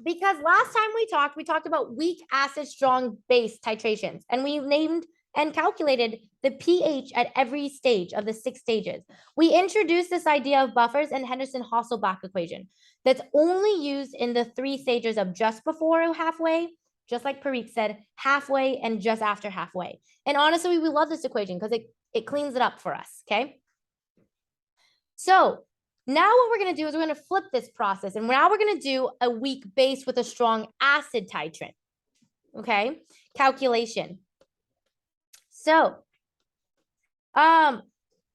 because last time we talked about weak acid, strong base titrations, and we named and calculated the pH at every stage of the 6 stages. We introduced this idea of buffers and Henderson-Hasselbalch equation that's only used in the 3 stages of just before halfway, just like Parikh said, halfway and just after halfway. And honestly, we love this equation because it cleans it up for us, okay? So now what we're going to do is we're going to flip this process. And now we're going to do a weak base with a strong acid titrant. Okay, calculation. So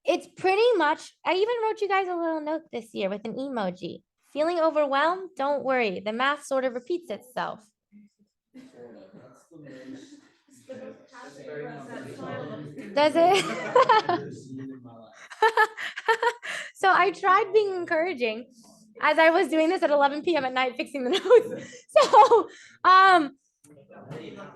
it's pretty much, I even wrote you guys a little note this year with an emoji. Feeling overwhelmed? Don't worry. The math sort of repeats itself. Does it? So I tried being encouraging as I was doing this at 11 p.m. at night, fixing the notes. So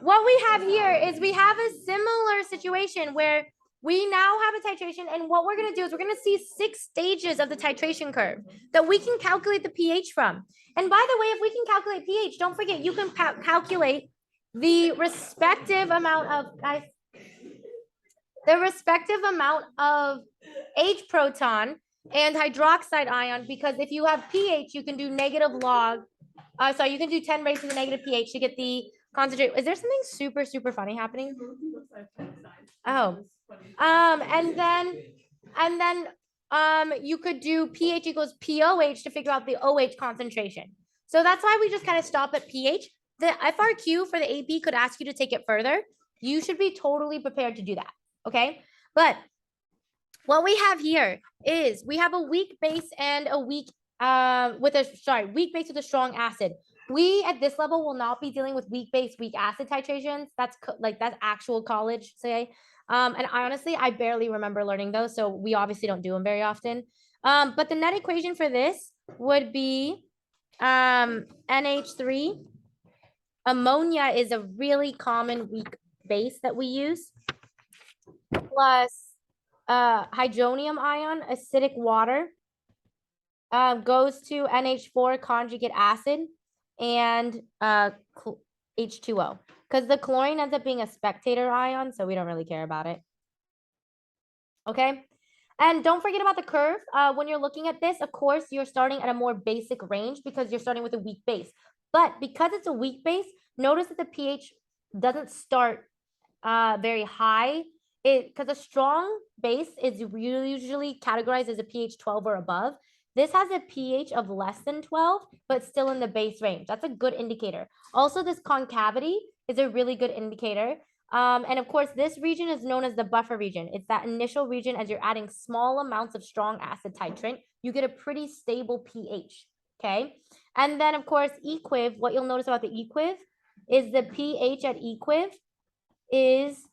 what we have here is we have a similar situation where we now have a titration, and what we're going to do is we're going to see 6 stages of the titration curve that we can calculate the pH from. And by the way, if we can calculate pH, don't forget you can calculate the respective amount of, guys, the respective amount of H proton and hydroxide ion, because if you have pH, you can do negative log. So you can do 10 raised to the negative pH to get the concentrate. Is there something super, super funny happening? Oh, and then you could do pH equals POH to figure out the OH concentration. So that's why we just kind of stop at pH. The FRQ for the AP could ask you to take it further. You should be totally prepared to do that. Okay, but what we have here is we have a weak base and a weak weak base with a strong acid. We at this level will not be dealing with weak base, weak acid titrations. That's actual college, say. And I barely remember learning those, so we obviously don't do them very often. But the net equation for this would be NH3. Ammonia is a really common weak base that we use, plus hydronium ion, acidic water, goes to NH4 conjugate acid, and H2O, because the chlorine ends up being a spectator ion, so we don't really care about it. Okay, and don't forget about the curve. When you're looking at this, of course, you're starting at a more basic range because you're starting with a weak base. But because it's a weak base, notice that the pH doesn't start very high. Because a strong base is usually categorized as a pH 12 or above. This has a pH of less than 12, but still in the base range. That's a good indicator. Also, this concavity is a really good indicator. And of course, this region is known as the buffer region. It's that initial region as you're adding small amounts of strong acid titrant, you get a pretty stable pH, okay? And then, of course, equiv, what you'll notice about the equiv is the pH at equiv is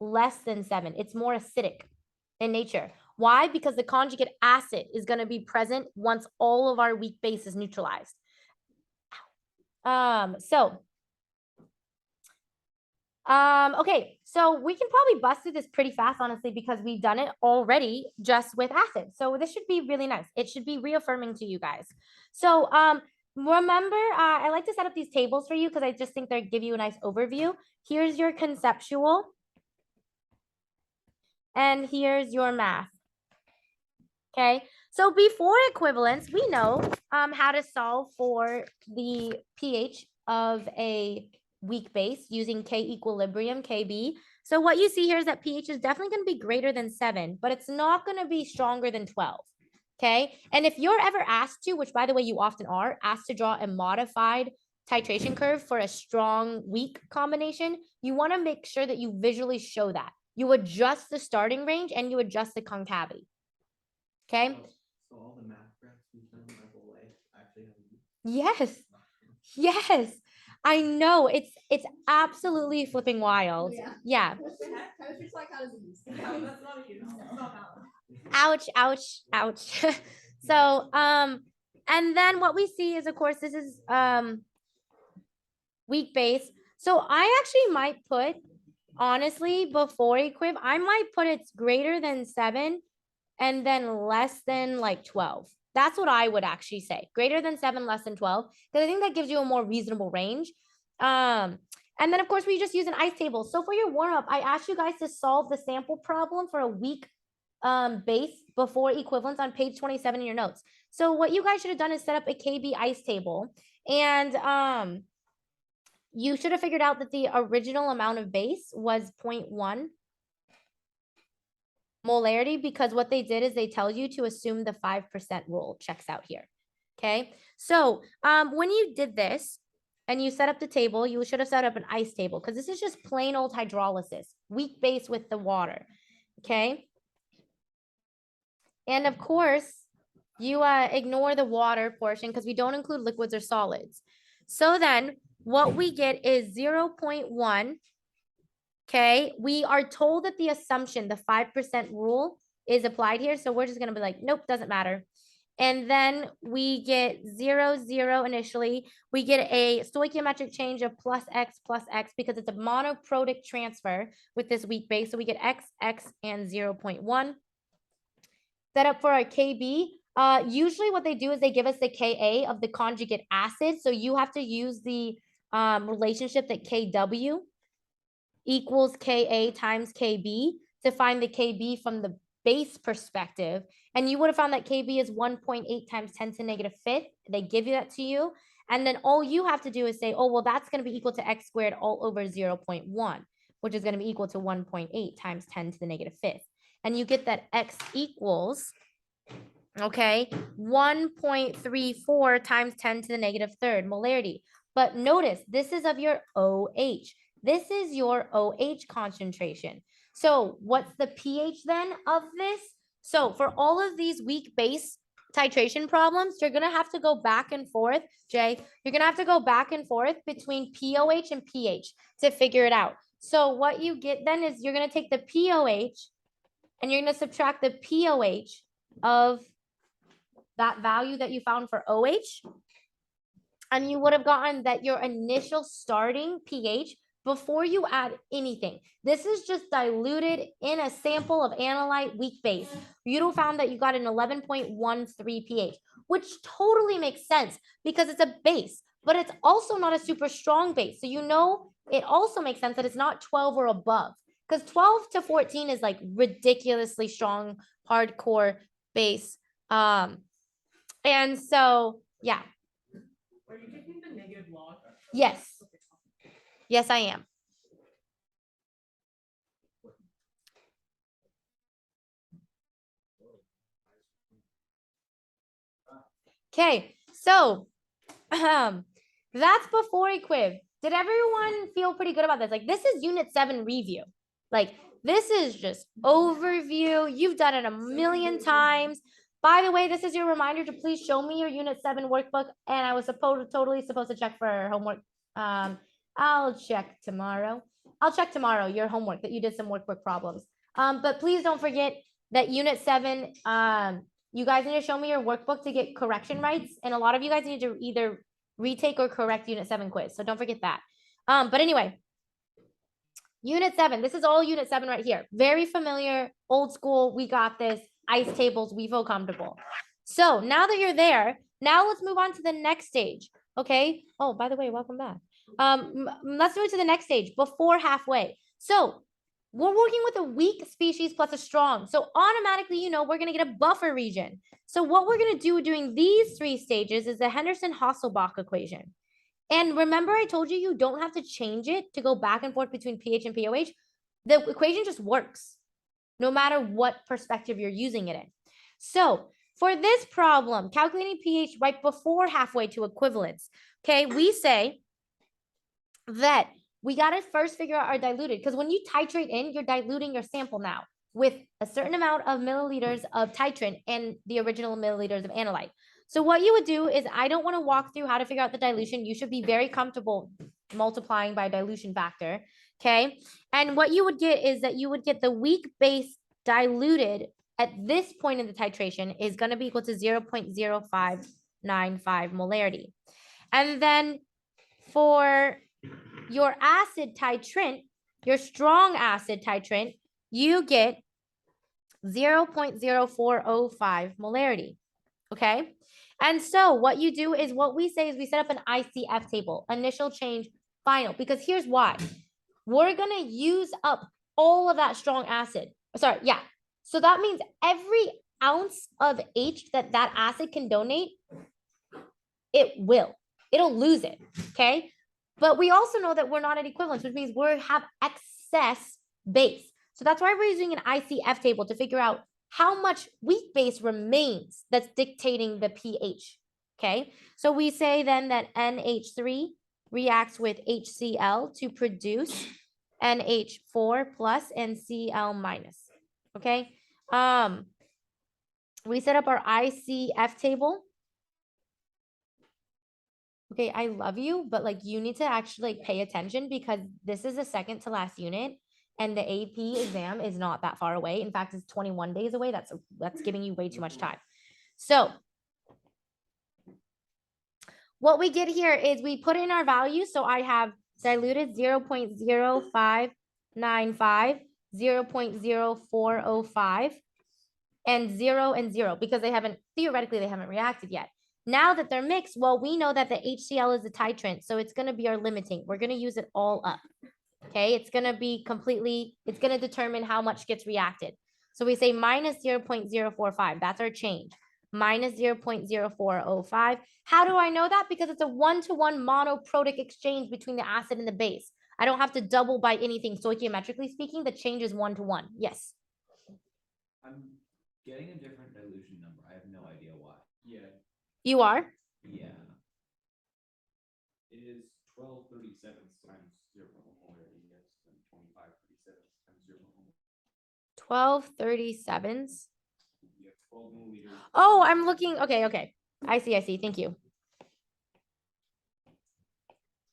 less than 7. It's more acidic in nature. Why? Because the conjugate acid is going to be present once all of our weak base is neutralized. Okay, so we can probably bust through this pretty fast, honestly, because we've done it already just with acid. So this should be really nice. It should be reaffirming to you guys. So remember, I like to set up these tables for you because I just think they give you a nice overview. Here's your conceptual. And here's your math. Okay, so before equivalence, we know how to solve for the pH of a weak base using K equilibrium, KB. So what you see here is that pH is definitely going to be greater than 7, but it's not going to be stronger than 12. Okay, and if you're ever asked to, which by the way, you often are, asked to draw a modified titration curve for a strong weak combination, you want to make sure that you visually show that. You adjust the starting range and you adjust the concavity. Okay. So all the math graphs we've done our whole life actually have. Yes. Yes. I know. It's absolutely flipping wild. Yeah. Ouch, ouch, ouch. So, and then what we see is, of course, this is weak base. So I actually might put, honestly, before equiv, I might put it's greater than 7 and then less than like 12. That's what I would actually say. Greater than 7, less than 12, because I think that gives you a more reasonable range. And then of course we just use an ice table. So for your warm up, I asked you guys to solve the sample problem for a weak base before equivalence on page 27 in your notes. So what you guys should have done is set up a KB ice table, and you should have figured out that the original amount of base was 0.1 molarity, because what they did is they tell you to assume the 5% rule checks out here. Okay, so when you did this and you set up the table, you should have set up an ice table, because this is just plain old hydrolysis, weak base with the water. Okay, and of course you ignore the water portion because we don't include liquids or solids. So then what we get is 0.1. Okay, we are told that the assumption, the 5% rule, is applied here. So we're just going to be like, nope, doesn't matter. And then we get 0, 0 initially. We get a stoichiometric change of plus x, because it's a monoprotic transfer with this weak base. So we get x, x, and 0.1. Set up for our KB. Usually what they do is they give us the Ka of the conjugate acid. So you have to use the relationship that Kw equals Ka times Kb to find the Kb from the base perspective. And you would have found that Kb is 1.8 times 10 to the negative fifth. They give you that to you. And then all you have to do is say, oh, well, that's going to be equal to x squared all over 0.1, which is going to be equal to 1.8 times 10 to the negative fifth. And you get that x equals, okay, 1.34 times 10 to the negative third molarity. But notice, this is of your OH. This is your OH concentration. So what's the pH then of this? So for all of these weak base titration problems, you're going to have to go back and forth, Jay. You're going to have to go back and forth between POH and pH to figure it out. So what you get then is you're going to take the POH and you're going to subtract the POH of that value that you found for OH. And you would have gotten that your initial starting pH before you add anything. This is just diluted in a sample of analyte weak base. You found that you got an 11.13 pH, which totally makes sense because it's a base, but it's also not a super strong base. So you know it also makes sense that it's not 12 or above, because 12 to 14 is like ridiculously strong, hardcore base. And so, yeah. Are you taking the negative log? Yes. Yes, I am. Okay, so that's before equiv. Did everyone feel pretty good about this? Like, this is unit 7 review. Like, this is just overview. You've done it a million times. By the way, this is your reminder to please show me your unit 7 workbook. And I was totally supposed to check for homework. I'll check tomorrow. I'll check tomorrow your homework that you did some workbook problems. But please don't forget that unit 7, you guys need to show me your workbook to get correction rights. And a lot of you guys need to either retake or correct unit 7 quiz. So don't forget that. But anyway, unit 7, this is all unit 7 right here. Very familiar, old school. We got this. Ice tables, we feel comfortable. So now that you're there, now let's move on to the next stage. Okay. Oh, by the way, welcome back. Let's move to the next stage before halfway. So we're working with a weak species plus a strong. So automatically, you know, we're going to get a buffer region. So what we're going to do during these 3 stages is the Henderson-Hasselbalch equation. And remember, I told you, you don't have to change it to go back and forth between pH and POH. The equation just works no matter what perspective you're using it in. So for this problem, calculating pH right before halfway to equivalence, okay, we say that we got to first figure out our diluted, because when you titrate in, you're diluting your sample now with a certain amount of milliliters of titrant and the original milliliters of analyte. So what you would do is, I don't want to walk through how to figure out the dilution. You should be very comfortable multiplying by dilution factor. Okay. And what you would get is that you would get the weak base diluted at this point in the titration is going to be equal to 0.0595 molarity. And then for your acid titrant, your strong acid titrant, you get 0.0405 molarity. Okay. And so what you do is what we say is we set up an ICF table, initial change, final, because here's why. We're going to use up all of that strong acid. Sorry. Yeah. So that means every ounce of H that acid can donate, it'll lose it. Okay. But we also know that we're not at equivalence, which means we have excess base. So that's why we're using an ICF table to figure out how much weak base remains that's dictating the pH. Okay. So we say then that NH3 reacts with HCl to produce NH4 plus and Cl minus. Okay. We set up our ICF table. Okay, I love you, but like you need to actually like pay attention because this is the second to last unit and the AP exam is not that far away. In fact, it's 21 days away. That's giving you way too much time. So what we did here is we put in our values. So I have diluted 0.0595, 0.0405, and 0 and 0 because theoretically they haven't reacted yet. Now that they're mixed, well, we know that the HCl is the titrant, so it's going to be our limiting. We're going to use it all up. Okay, it's going to determine how much gets reacted. So we say minus 0.045, that's our change. Minus 0.0405. How do I know that? Because it's a one-to-one monoprotic exchange between the acid and the base. I don't have to double by anything. Stoichiometrically speaking, the change is one-to-one. Yes. I'm getting a different dilution number. I have no idea why. Yeah, You are? Yeah. It is 12/37 times 0 molarity, yes, and 25/37 times 0 molarity. 12/37s. You have 12 milliliters. Oh, I'm looking. Okay. I see. Thank you.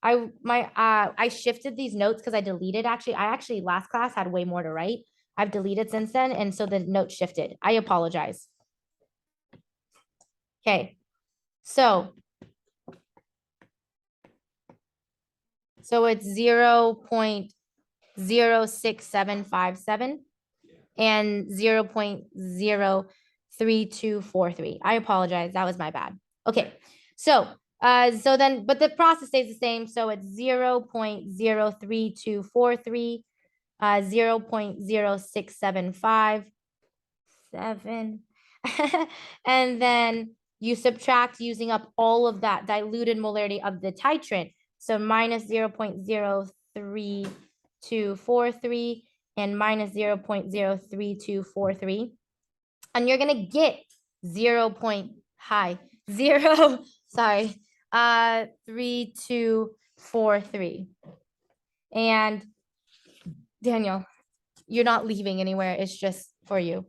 I shifted these notes because I deleted I last class had way more to write. I've deleted since then, and so the note shifted. I apologize. Okay. So it's 0.06757 and 0.03243. I apologize. That was my bad. Okay. So but the process stays the same. So it's 0.03243, 0.06757, and then you subtract using up all of that diluted molarity of the titrant. So minus 0.03243 and minus 0.03243. And you're going to get 3243. And Daniel, you're not leaving anywhere. It's just for you.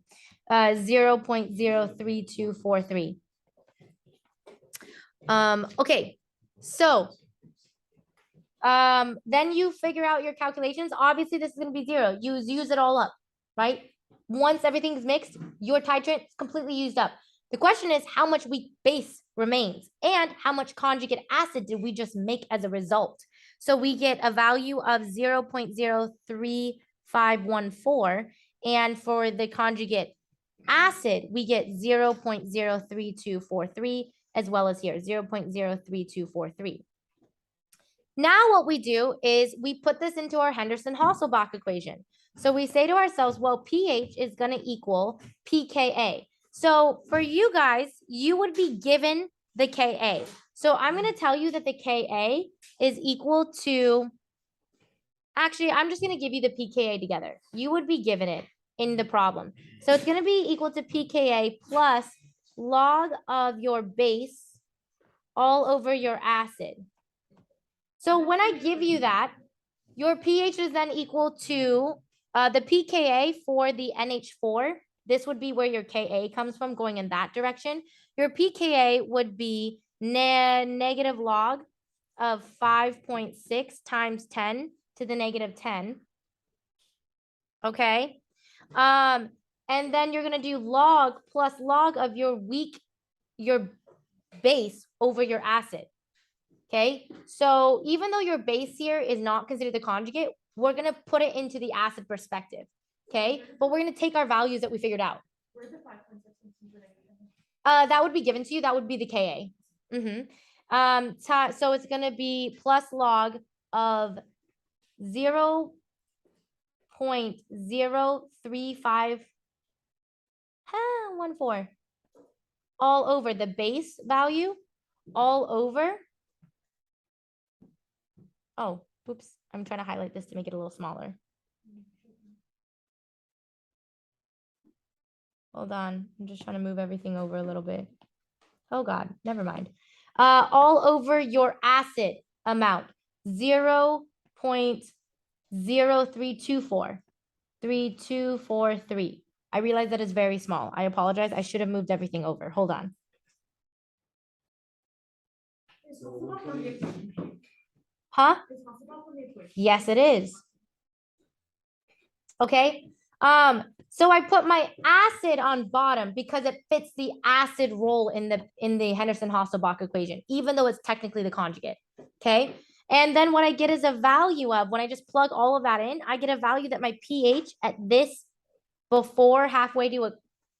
0.03243. Okay, so then you figure out your calculations. Obviously, this is going to be 0. Use it all up, right? Once everything's mixed, your titrant is completely used up. The question is how much weak base remains and how much conjugate acid did we just make as a result? So we get a value of 0.03514. And for the conjugate acid, we get 0.03243 as well as here, 0.03243. Now what we do is we put this into our Henderson-Hasselbalch equation. So we say to ourselves, well, pH is going to equal pKa. So for you guys, you would be given the Ka. So I'm going to tell you that the Ka is equal to, actually, I'm just going to give you the pKa together. You would be given it in the problem. So it's going to be equal to pKa plus log of your base all over your acid. So when I give you that, your pH is then equal to the pKa for the NH4. This would be where your Ka comes from, going in that direction. Your pKa would be negative log of 5.6 times 10 to the negative 10. Okay. And then you're going to do log plus log of your base over your acid. Okay, so even though your base here is not considered the conjugate, we're going to put it into the acid perspective. Okay, but we're going to take our values that we figured out. Where's the 5.6 into the negative? That would be given to you. That would be the Ka. So it's gonna be plus log of 0.03514 all over the base value, all over. Oh, oops. I'm trying to highlight this to make it a little smaller. Hold on. I'm just trying to move everything over a little bit. Oh God, never mind. All over your acid amount, 0.0324, 3243. I realize that is very small. I apologize. I should have moved everything over. Hold on. Huh? Yes, it is. Okay. So I put my acid on bottom because it fits the acid role in the Henderson-Hasselbalch equation, even though it's technically the conjugate. Okay. And then what I get is a value of, when I just plug all of that in, I get a value that my pH at this before halfway to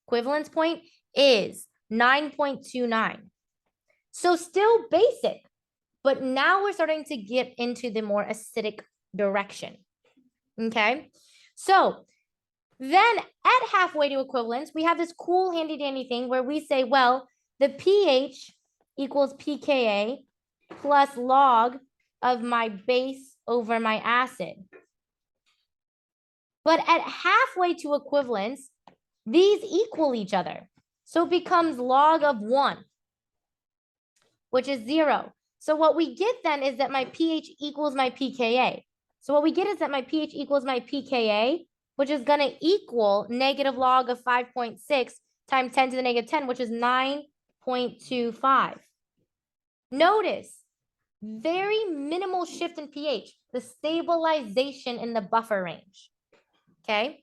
equivalence point is 9.29. So still basic, but now we're starting to get into the more acidic direction. Okay. So then at halfway to equivalence, we have this cool handy dandy thing where we say, well, the pH equals pKa plus log of my base over my acid. But at halfway to equivalence, these equal each other. So it becomes log of 1, which is 0. So what we get then is that my pH equals my pKa. So what we get is that my pH equals my pKa, which is going to equal negative log of 5.6 times 10 to the negative 10, which is 9.25. Notice, very minimal shift in pH, the stabilization in the buffer range. Okay.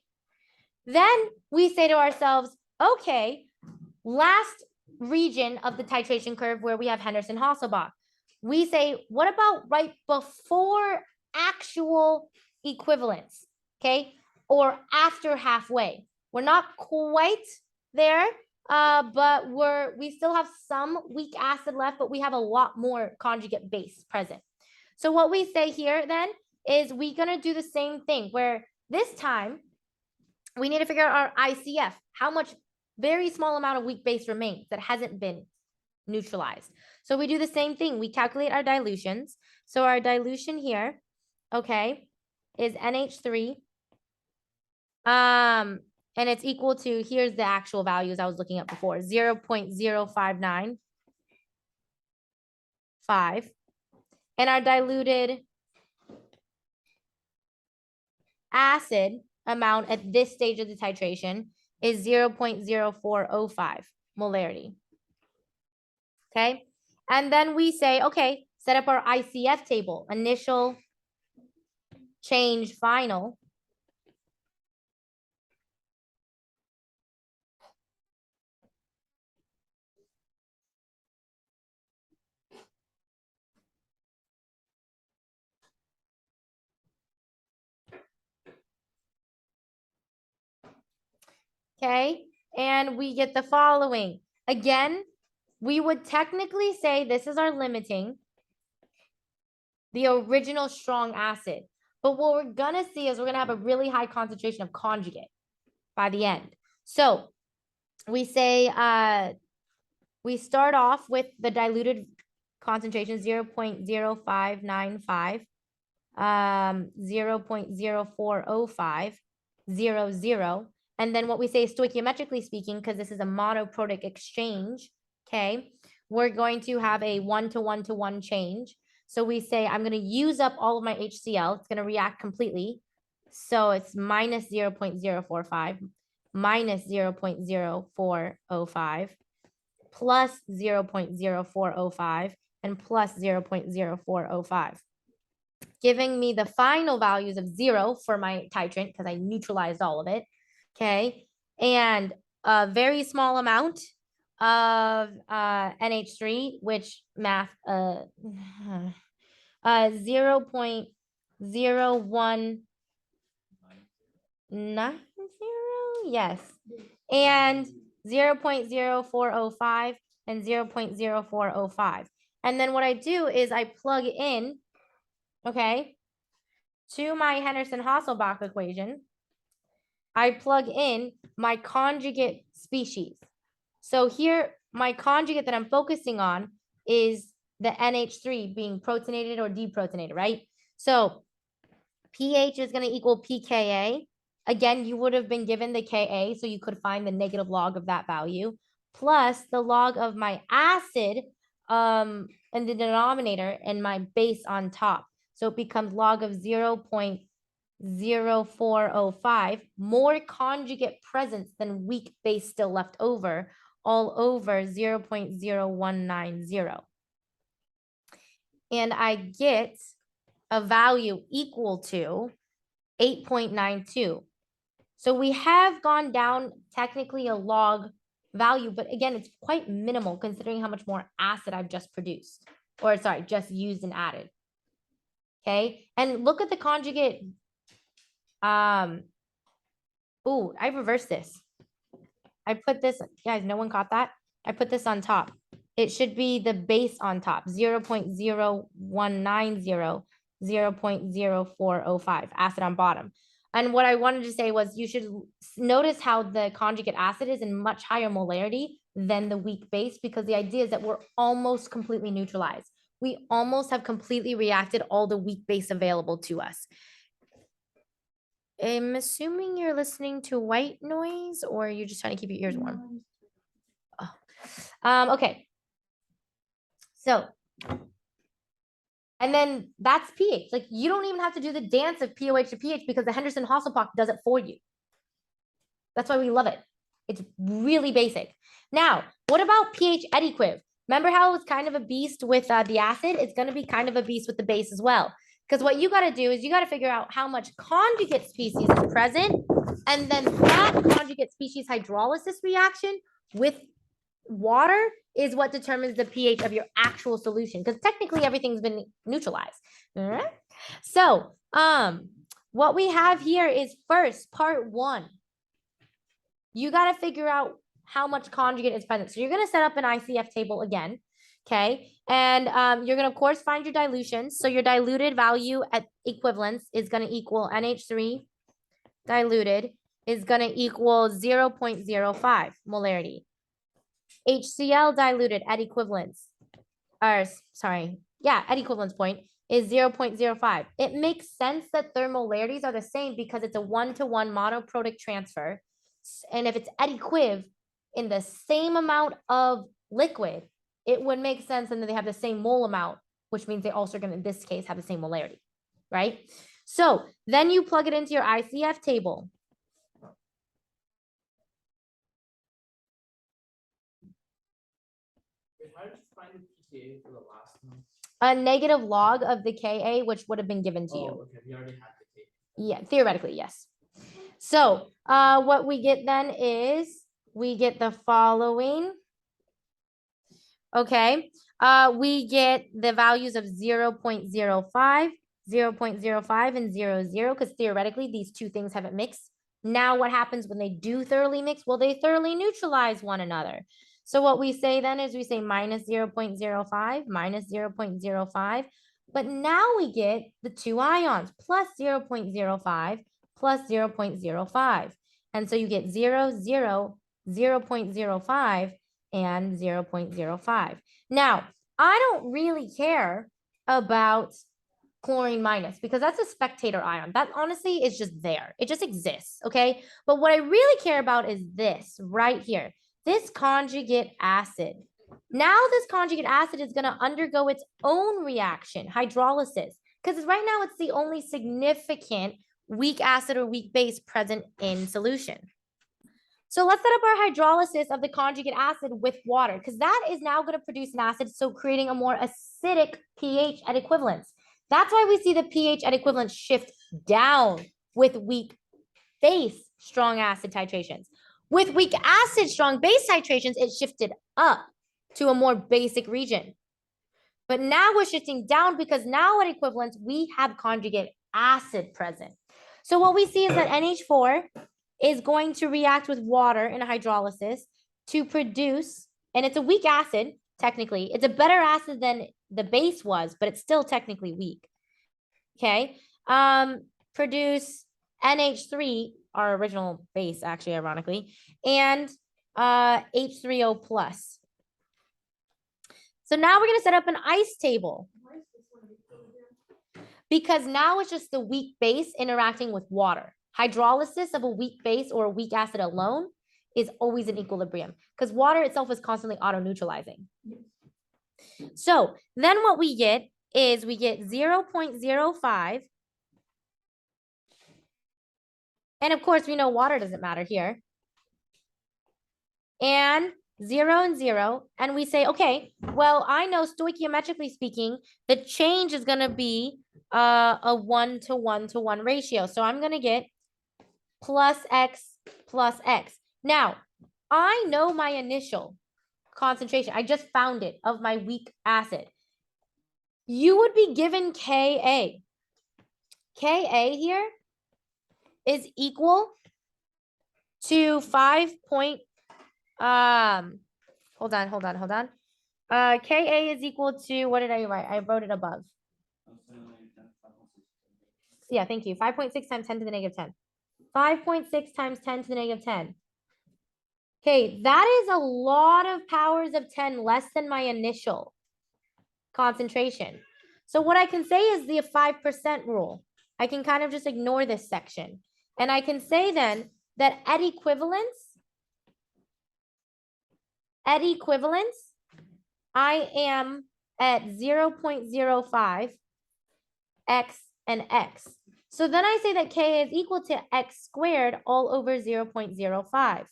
Then we say to ourselves, okay, last region of the titration curve where we have Henderson-Hasselbalch. We say, what about right before actual equivalence? Okay. Or after halfway. We're not quite there, but we still have some weak acid left, but we have a lot more conjugate base present. So what we say here then is we're going to do the same thing where this time we need to figure out our ICF, how much very small amount of weak base remains that hasn't been neutralized. So we do the same thing. We calculate our dilutions. So our dilution here, okay, is NH3. And it's equal to, here's the actual values I was looking at before, 0.0595. And our diluted acid amount at this stage of the titration is 0.0405 molarity. Okay. And then we say, okay, set up our ICF table, initial, change, final. Okay. And we get the following. Again, we would technically say this is our limiting, the original strong acid. But what we're going to see is we're going to have a really high concentration of conjugate by the end. So we say, we start off with the diluted concentration 0.0595, 0.0405, 0. And then what we say stoichiometrically speaking, because this is a monoprotic exchange, okay, we're going to have a 1-to-1-to-1 change. So we say, I'm going to use up all of my HCl. It's going to react completely. So it's minus 0.045, minus 0.0405, plus 0.0405, and plus 0.0405. Giving me the final values of 0 for my titrant because I neutralized all of it. Okay. And a very small amount of NH3, which math 0.0190. Yes. And 0.0405, and 0.0405. And then what I do is I plug in, okay, to my Henderson-Hasselbalch equation, I plug in my conjugate species. So here, my conjugate that I'm focusing on is the NH3 being protonated or deprotonated, right? So pH is going to equal pKa. Again, you would have been given the Ka, so you could find the negative log of that value, plus the log of my acid in the denominator and my base on top. So it becomes log of 0.0405, more conjugate presence than weak base still left over, all over 0.0190. And I get a value equal to 8.92. So we have gone down technically a log value, but again, it's quite minimal considering how much more acid I've just produced, or sorry, just used and added. Okay, and look at the conjugate. Oh, I reversed this. I put this, guys, no one caught that? I put this on top. It should be the base on top, 0.0190, 0.0405, acid on bottom. And what I wanted to say was you should notice how the conjugate acid is in much higher molarity than the weak base, because the idea is that we're almost completely neutralized. We almost have completely reacted all the weak base available to us. I'm assuming you're listening to white noise, or you're just trying to keep your ears warm. Oh. Okay. So, and then that's pH. Like, you don't even have to do the dance of POH to pH because the Henderson-Hasselbalch does it for you. That's why we love it. It's really basic. Now, what about pH additive? Remember how it was kind of a beast with the acid? It's going to be kind of a beast with the base as well. Because what you got to do is you got to figure out how much conjugate species is present, and then that conjugate species hydrolysis reaction with water is what determines the pH of your actual solution, because technically everything's been neutralized. All right. So what we have here is first part 1. You got to figure out how much conjugate is present. So you're going to set up an ICF table again. Okay. And you're going to, of course, find your dilutions. So your diluted value at equivalence is going to equal NH3 diluted is going to equal 0.05 molarity. HCl diluted at equivalence, or sorry, yeah, at equivalence point is 0.05. It makes sense that their molarities are the same because it's a 1-to-1 monoprotic transfer. And if it's at equiv in the same amount of liquid, it would make sense, and then they have the same mole amount, which means they also are going to, in this case, have the same molarity, right? So then you plug it into your ICF table. How did you find the pKa for the last one? A negative log of the Ka, which would have been given to you. Okay, we already had the table. Yeah, theoretically, yes. So what we get then is we get the following. Okay, we get the values of 0.05, 0.05, and 0.0, because theoretically these two things haven't mixed. Now what happens when they do thoroughly mix? Well, they thoroughly neutralize one another. So what we say then is we say minus 0.05, minus 0.05. But now we get the two ions, plus 0.05, plus 0.05. And so you get 0, 0, 0.05, and 0.05. Now, I don't really care about chlorine minus because that's a spectator ion. That honestly is just there. It just exists, okay? But what I really care about is this right here, this conjugate acid. Now this conjugate acid is going to undergo its own reaction, hydrolysis, because right now it's the only significant weak acid or weak base present in solution. So let's set up our hydrolysis of the conjugate acid with water, because that is now going to produce an acid, so creating a more acidic pH at equivalence. That's why we see the pH at equivalence shift down with weak base strong acid titrations. With weak acid strong base titrations, it shifted up to a more basic region. But now we're shifting down because now at equivalence, we have conjugate acid present. So what we see is that NH4 is going to react with water in a hydrolysis, to produce, and it's a weak acid, technically. It's a better acid than the base was, but it's still technically weak. Okay. Produce NH3, our original base, actually, ironically, and H3O plus. So now we're going to set up an ice table. Because now it's just the weak base interacting with water. Hydrolysis of a weak base or a weak acid alone is always in equilibrium because water itself is constantly auto-neutralizing. So then what we get is we get 0.05. And of course, we know water doesn't matter here. And 0 and 0. And we say, okay, well, I know stoichiometrically speaking, the change is going to be a 1-to-1-to-1 ratio. So I'm going to get plus x plus x. Now, I know my initial concentration. I just found it of my weak acid. You would be given Ka. Ka here is equal to 5 point, hold on. Ka is equal to, what did I write? I wrote it above. Yeah, thank you. 5.6 times 10 to the negative 10. 5.6 times 10 to the negative 10. Okay, that is a lot of powers of 10 less than my initial concentration. So what I can say is the 5% rule. I can kind of just ignore this section. And I can say then that at equivalence, I am at 0.05 x and x. So then I say that K is equal to x squared all over 0.05.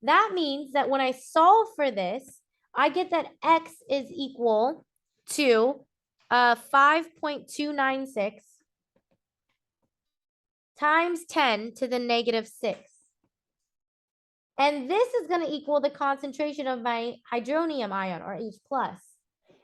That means that when I solve for this, I get that x is equal to 5.296 times 10 to the negative 6. And this is going to equal the concentration of my hydronium ion, or H+.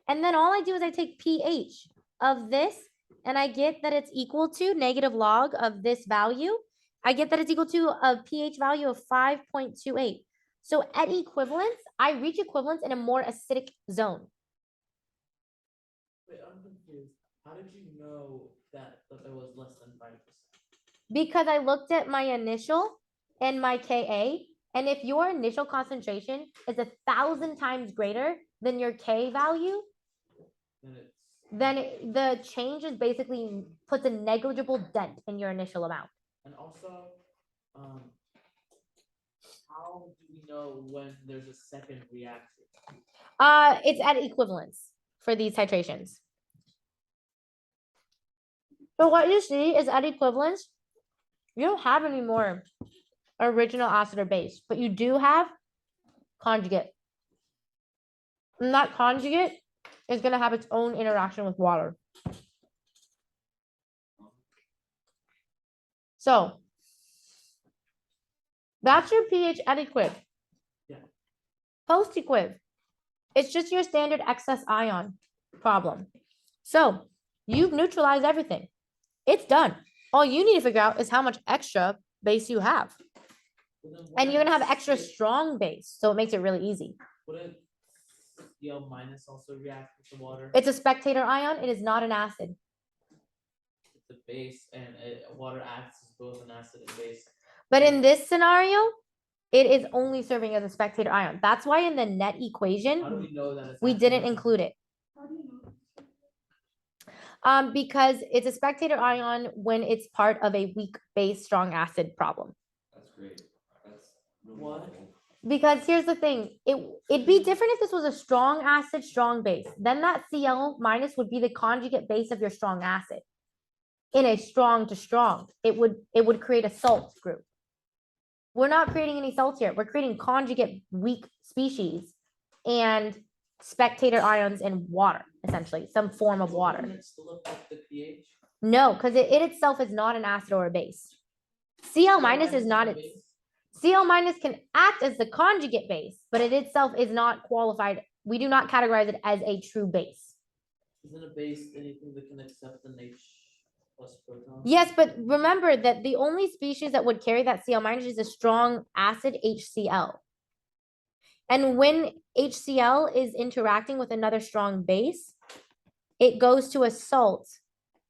And then all I do is I take pH of this, and I get that it's equal to negative log of this value. I get that it's equal to a pH value of 5.28. So at equivalence, I reach equivalence in a more acidic zone. Wait, I'm confused. How did you know that it was less than 5%? Because I looked at my initial and my Ka, and if your initial concentration is 1,000 times greater than your K value, then the change is basically puts a negligible dent in your initial amount. And also, how do we know when there's a second reaction? It's at equivalence for these titrations. So what you see is at equivalence, you don't have any more original acid or base, but you do have conjugate. And that conjugate is going to have its own interaction with water. So that's your pH at equiv. Yeah. Post equiv, it's just your standard excess ion problem. So you've neutralized everything. It's done. All you need to figure out is how much extra base you have. And you're going to have extra strong base. So it makes it really easy. Wouldn't Cl minus also react with the water? It's a spectator ion. It is not an acid. It's a base, and water acts as both an acid and base. But in this scenario, it is only serving as a spectator ion. That's why in the net How do equation, we know that it's we actually didn't not? include it. Because it's a spectator ion when it's part of a weak base, strong acid problem. That's great. That's really What? helpful. Because here's the thing, it'd be different if this was a strong acid, strong base. Then that Cl minus would be the conjugate base of your strong acid. In a strong to strong, it would create a salt group. We're not creating any salts here. We're creating conjugate weak species and spectator ions in water, essentially, some form of water. Wouldn't it still affect the pH? No, because it itself is not an acid or a base. Cl minus is not a its. base? Cl minus can act as the conjugate base, but it itself is not qualified. We do not categorize it as a true base. Isn't a base anything that can accept an H plus proton? Yes, but remember that the only species that would carry that Cl minus is a strong acid HCl. And when HCl is interacting with another strong base, it goes to a salt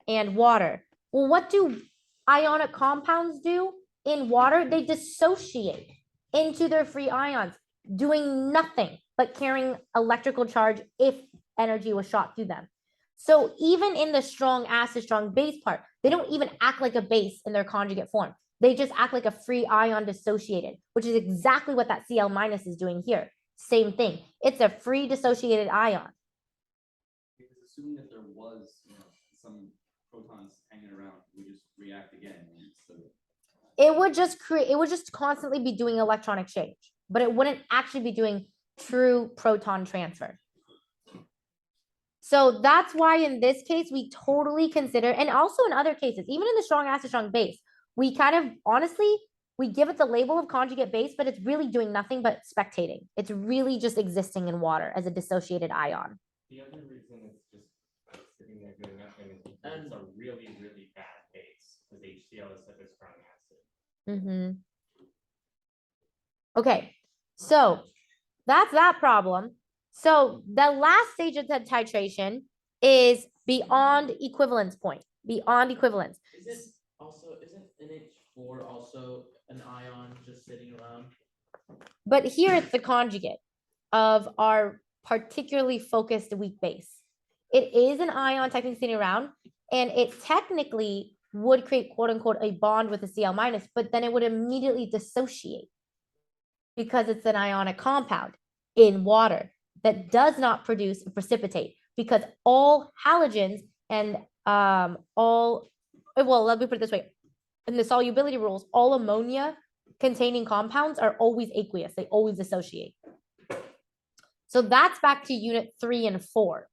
and water. Well, what do ionic compounds do in water? They dissociate into their free ions, doing nothing but carrying electrical charge if energy was shot through them. So even in the strong acid, strong base part, they don't even act like a base in their conjugate form. They just act like a free ion dissociated, which is exactly what that Cl minus is doing here. Same thing. It's a free dissociated ion. Because assuming that there was, some protons hanging around, we just react again. It would just constantly be doing electron exchange, but it wouldn't actually be doing true proton transfer. So that's why in this case, we totally consider, and also in other cases, even in the strong acid, strong base, we kind of honestly, we give it the label of conjugate base, but it's really doing nothing but spectating. It's really just existing in water as a dissociated ion. The other reason it's just sitting there doing nothing is because it's a really, really bad base, because HCl is such a strong acid. Okay, so that's that problem. So the last stage of the titration is beyond equivalence point, beyond equivalence. Isn't NH4 also an ion just sitting around? But here it's the conjugate of our particularly focused weak base. It is an ion technically sitting around, and it technically would create quote unquote a bond with a Cl minus, but then it would immediately dissociate because it's an ionic compound in water that does not produce a precipitate, because all halogens and let me put it this way. In the solubility rules, all ammonia containing compounds are always aqueous. They always dissociate. So that's back to unit 3 and 4.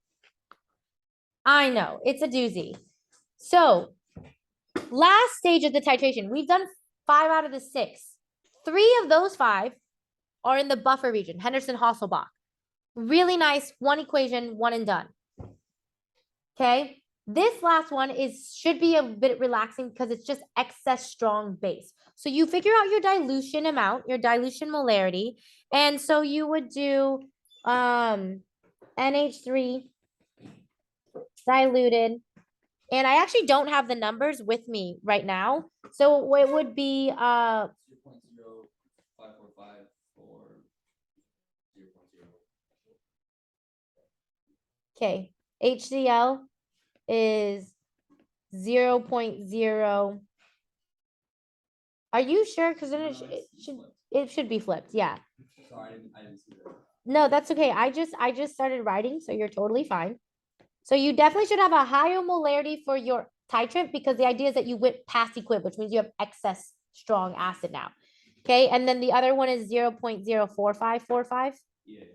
I know, it's a doozy. So last stage of the titration, we've done 5 out of the 6. 3 of those 5 are in the buffer region, Henderson-Hasselbalch. Really nice, one equation, one and done. Okay, this last one should be a bit relaxing because it's just excess strong base. So you figure out your dilution amount, your dilution molarity, and so you would do NH3 diluted, and I actually don't have the numbers with me right now, so it would be 0.0545 or 0.0. okay, HCl is 0.0. Are you sure? Because then it should be flipped. Yeah. Sorry, I didn't see that. No, that's okay. I just started writing, so you're totally fine. So you definitely should have a higher molarity for your titrant, because the idea is that you went past equib, which means you have excess strong acid now. Okay, and then the other one is 0.04545. Yeah.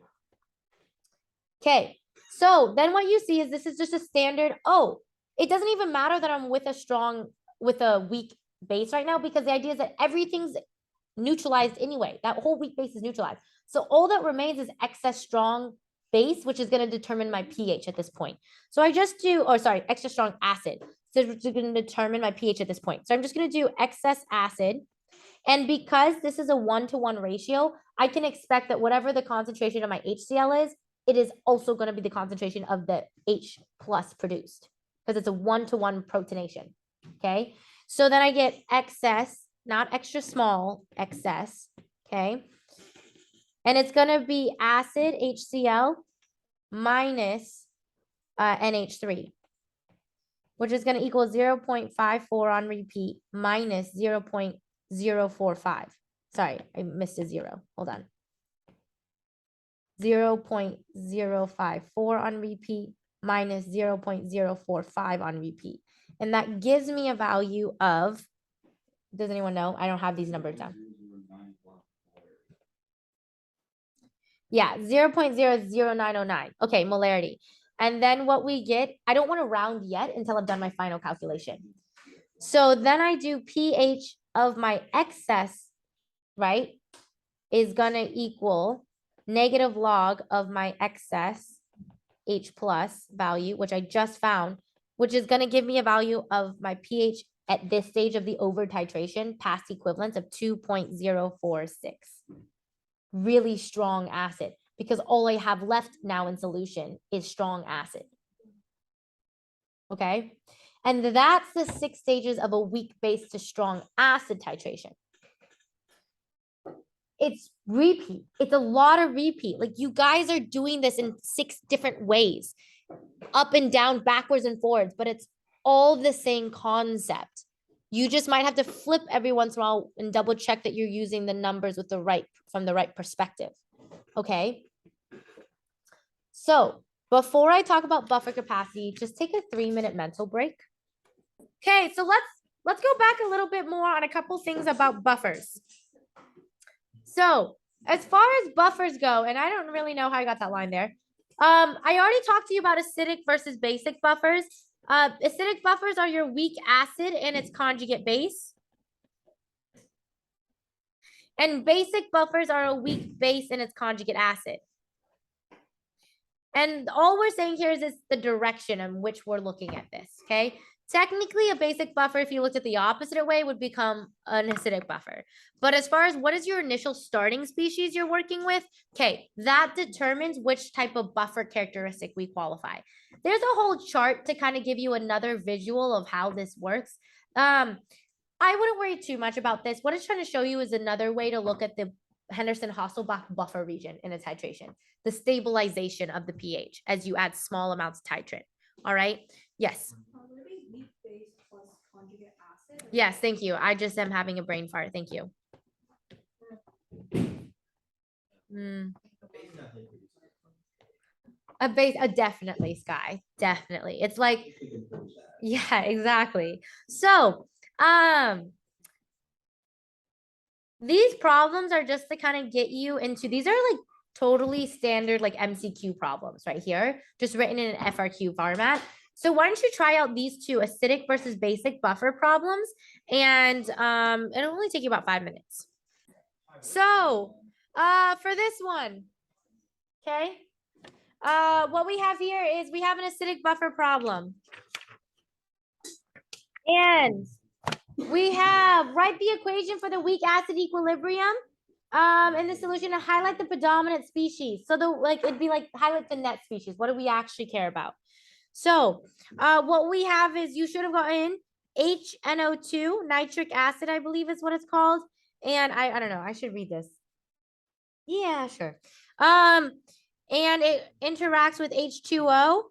Okay, so then what you see is this is just a standard. Oh, it doesn't even matter that I'm with a weak base right now, because the idea is that everything's neutralized anyway. That whole weak base is neutralized. So all that remains is excess strong base, which is going to determine my pH at this point. So I just do, extra strong acid. So it's going to determine my pH at this point. So I'm just going to do excess acid. And because this is a 1-to-1 ratio, I can expect that whatever the concentration of my HCl is, it is also going to be the concentration of the H plus produced, because it's a 1-to-1 protonation. Okay. So then I get excess, not extra small, excess. Okay. And it's going to be acid HCl minus NH3, which is going to equal 0.54 on repeat minus 0.045. Sorry, I missed a 0. Hold on. 0.054 on repeat minus 0.045 on repeat. And that gives me a value of, does anyone know? I don't have these numbers down. Yeah, 0.00909. Okay, molarity. And then what we get, I don't want to round yet until I've done my final calculation. So then I do pH of my excess, right, is going to equal negative log of my excess H plus value, which I just found, which is going to give me a value of my pH at this stage of the over titration past equivalence of 2.046. really strong acid because all I have left now in solution is strong acid. Okay. And that's the 6 stages of a weak base to strong acid titration. It's repeat. It's a lot of repeat. Like you guys are doing this in 6 different ways, up and down, backwards and forwards, but it's all the same concept. You just might have to flip every once in a while and double check that you're using the numbers with from the right perspective. Okay. So before I talk about buffer capacity, just take a 3-minute mental break. Okay, so let's go back a little bit more on a couple things about buffers. So as far as buffers go, and I don't really know how I got that line there. I already talked to you about acidic versus basic buffers. Acidic buffers are your weak acid and its conjugate base. And basic buffers are a weak base and its conjugate acid. And all we're saying here is the direction in which we're looking at this, okay? Technically, a basic buffer, if you looked at the opposite way, would become an acidic buffer. But as far as what is your initial starting species you're working with, okay, that determines which type of buffer characteristic we qualify. There's a whole chart to kind of give you another visual of how this works. I wouldn't worry too much about this. What it's trying to show you is another way to look at the Henderson-Hasselbalch buffer region in a titration, the stabilization of the pH as you add small amounts of titrant. All right. Yes. Weak base plus conjugate acid. Yes. Thank you. I just am having a brain fart. Thank you. A base, definitely, Sky. Definitely. It's like, yeah, exactly. So, these problems are just to kind of get you into, these are like totally standard like MCQ problems right here, just written in an FRQ format. So why don't you try out these two acidic versus basic buffer problems, and it'll only take you about 5 minutes. So for this one, okay, what we have here is we have an acidic buffer problem. And we have write the equation for the weak acid equilibrium in the solution to highlight the predominant species. So it'd be like highlight the net species. What do we actually care about? So what we have is you should have gotten HNO2, nitric acid, I believe is what it's called. And I don't know, I should read this. Yeah, sure. And it interacts with H2O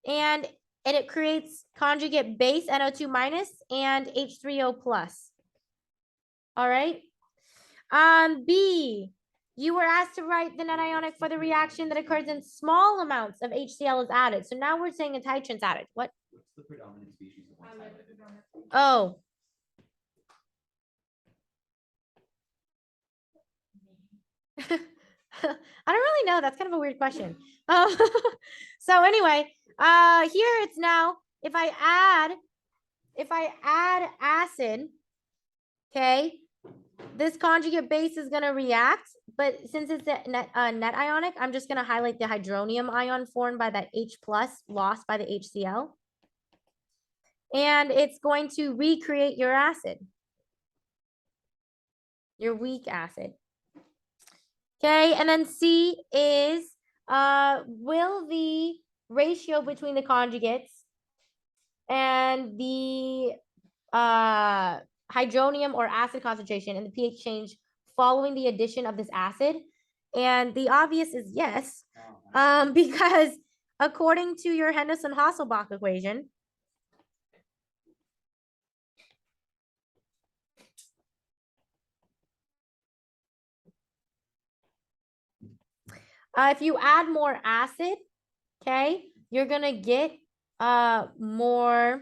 and it creates conjugate base NO2 minus and H3O plus. All right. B, you were asked to write the net ionic for the reaction that occurs in small amounts of HCl is added. So now we're saying a titrant's added. What? What's the predominant species of what's highlighted? Oh. I don't really know. That's kind of a weird question. So anyway, here it's now, if I add acid, okay, this conjugate base is going to react, but since it's a net ionic, I'm just going to highlight the hydronium ion formed by that H plus lost by the HCl. And it's going to recreate your acid, your weak acid. Okay, and then C is, will the ratio between the conjugates and the hydronium or acid concentration and the pH change following the addition of this acid? And the obvious is yes, because according to your Henderson-Hasselbalch equation, if you add more acid, okay, you're gonna get more,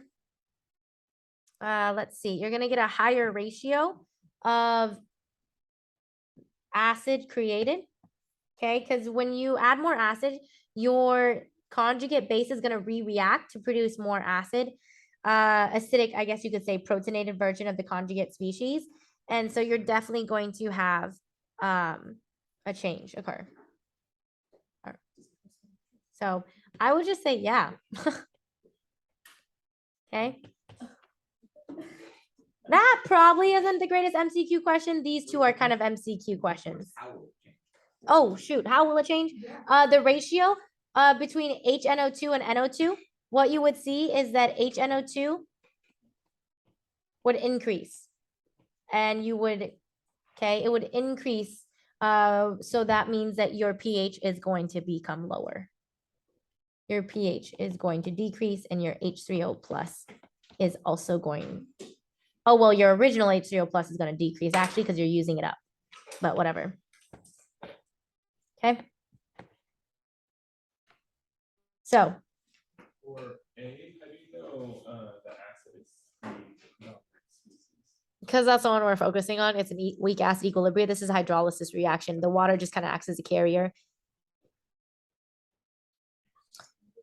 let's see, you're gonna get a higher ratio of acid created, okay, because when you add more acid, your conjugate base is gonna react to produce more acid, acidic, I guess you could say protonated version of the conjugate species, and so you're definitely going to have a change occur. So I would just say, yeah. Okay. That probably isn't the greatest MCQ question. These two are kind of MCQ questions. How will it change? Oh, shoot, how will it change? The ratio between HNO2 and NO2, what you would see is that HNO2 would increase. And you would, okay, it would increase. So that means that your pH is going to become lower. Your pH is going to decrease and your H3O plus is also going, oh, well, your original H3O plus is going to decrease actually because you're using it up, but whatever. Okay. So For A, how do you know the acid is the species? because that's the one we're focusing on, it's an weak acid equilibrium. This is a hydrolysis reaction. The water just kind of acts as a carrier.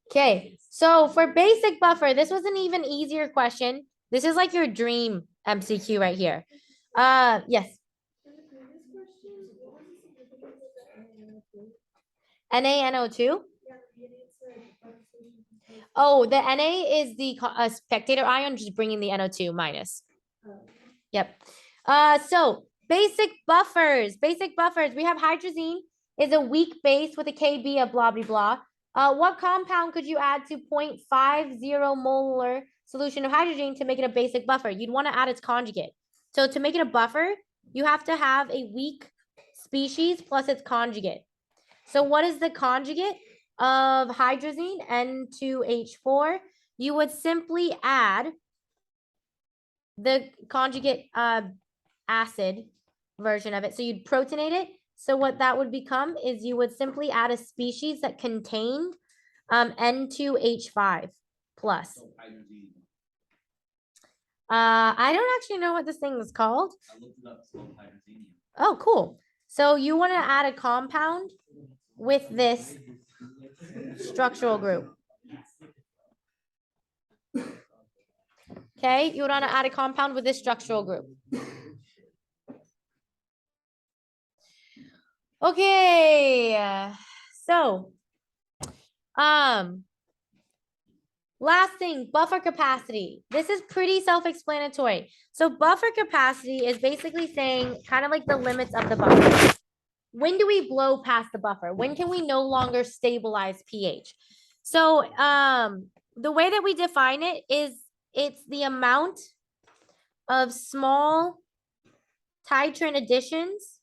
Okay, so for basic buffer, this was an even easier question. This is like your dream MCQ right here. Yes. For the previous question, what was the significance of the NaNO2. Yeah, maybe it's like oxidation control. Oh, the Na is the spectator ion, just bringing the NO2 minus. Oh. Yep. So basic buffers. We have hydrazine is a weak base with a Kb of blah, blah, blah. What compound could you add to 0.50 molar solution of hydrogen to make it a basic buffer? You'd want to add its conjugate. So to make it a buffer, you have to have a weak species plus its conjugate. So what is the conjugate of hydrazine, N2H4? You would simply add the conjugate acid version of it. So you'd protonate it. So what that would become is you would simply add a species that contained N2H5 plus. So hydrazine. I don't actually know what this thing is called. I looked it up, it's called hydrazinium. Oh, cool. So you want to add a compound with this structural group. Okay, you would want to add a compound with this structural group. Okay, so, last thing, buffer capacity. This is pretty self-explanatory. So buffer capacity is basically saying kind of like the limits of the buffer. When do we blow past the buffer? When can we no longer stabilize pH? So, the way that we define it is it's the amount of small titrant additions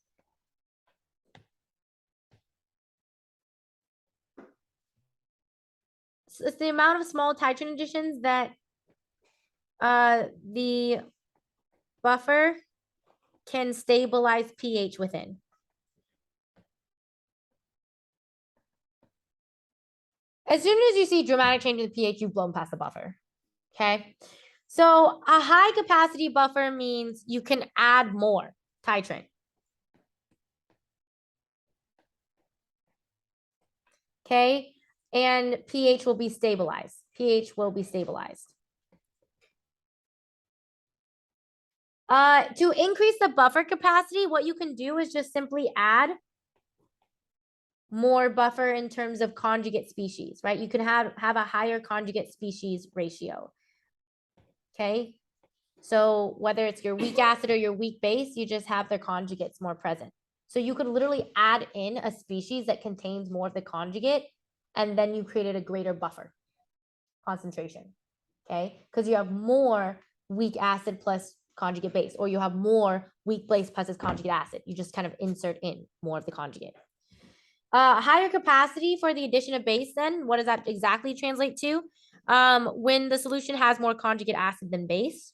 it's the amount of small titrant additions that the buffer can stabilize pH within. As soon as you see dramatic change in the pH, you've blown past the buffer. Okay. So a high capacity buffer means you can add more titrant. Okay. And pH will be stabilized. pH will be stabilized. To increase the buffer capacity, what you can do is just simply add more buffer in terms of conjugate species, right? You can have a higher conjugate species ratio. Okay. So whether it's your weak acid or your weak base, you just have their conjugates more present. So you could literally add in a species that contains more of the conjugate, and then you created a greater buffer concentration. Okay. Because you have more weak acid plus conjugate base, or you have more weak base plus its conjugate acid. You just kind of insert in more of the conjugate. Higher capacity for the addition of base, then what does that exactly translate to? When the solution has more conjugate acid than base.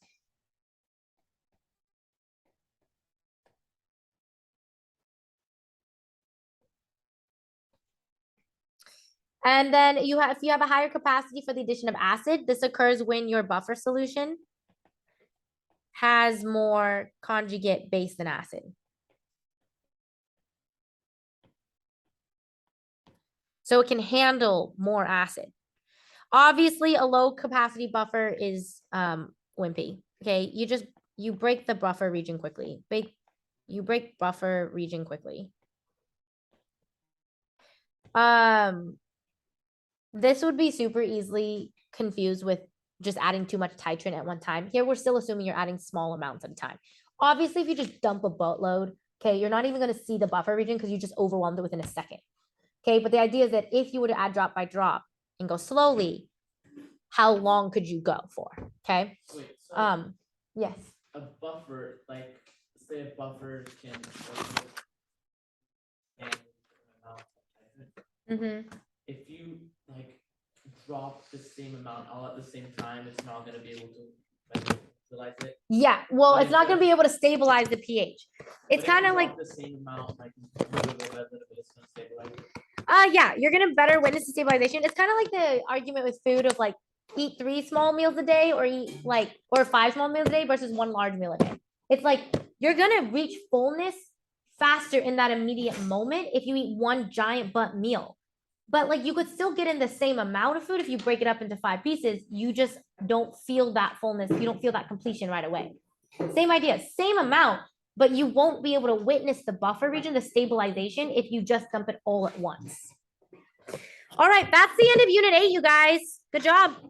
And then if you have a higher capacity for the addition of acid, this occurs when your buffer solution has more conjugate base than acid. So it can handle more acid. Obviously, a low capacity buffer is wimpy. Okay, you break the buffer region quickly. You break buffer region quickly. This would be super easily confused with just adding too much titrant at one time. Here, we're still assuming you're adding small amounts at a time. Obviously, if you just dump a boatload Okay, you're not even gonna see the buffer region because you just overwhelmed it within a second. Okay, but the idea is that if you were to add drop by drop and go slowly, how long could you go for? Okay, Wait, so yes. a buffer, like say a buffer can Mm-hmm. if you like drop the same amount all at the same time, it's not gonna be able to like utilize it. Yeah, well, But it's not if gonna be able to stabilize the pH. It's But if kind you of like, drop the same amount, like it's gonna stabilize it. yeah, you're gonna better witness the stabilization. It's kind of like the argument with food of like eat 3 small meals a day or eat like or 5 small meals a day versus 1 large meal a day. It's like you're gonna reach fullness faster in that immediate moment if you eat 1 giant butt meal. But like you could still get in the same amount of food if you break it up into 5 pieces. You just don't feel that fullness. You don't feel that completion right away. Same idea, same amount, but you won't be able to witness the buffer region, the stabilization, if you just dump it all at once. All right, that's the end of unit 8, you guys. Good job.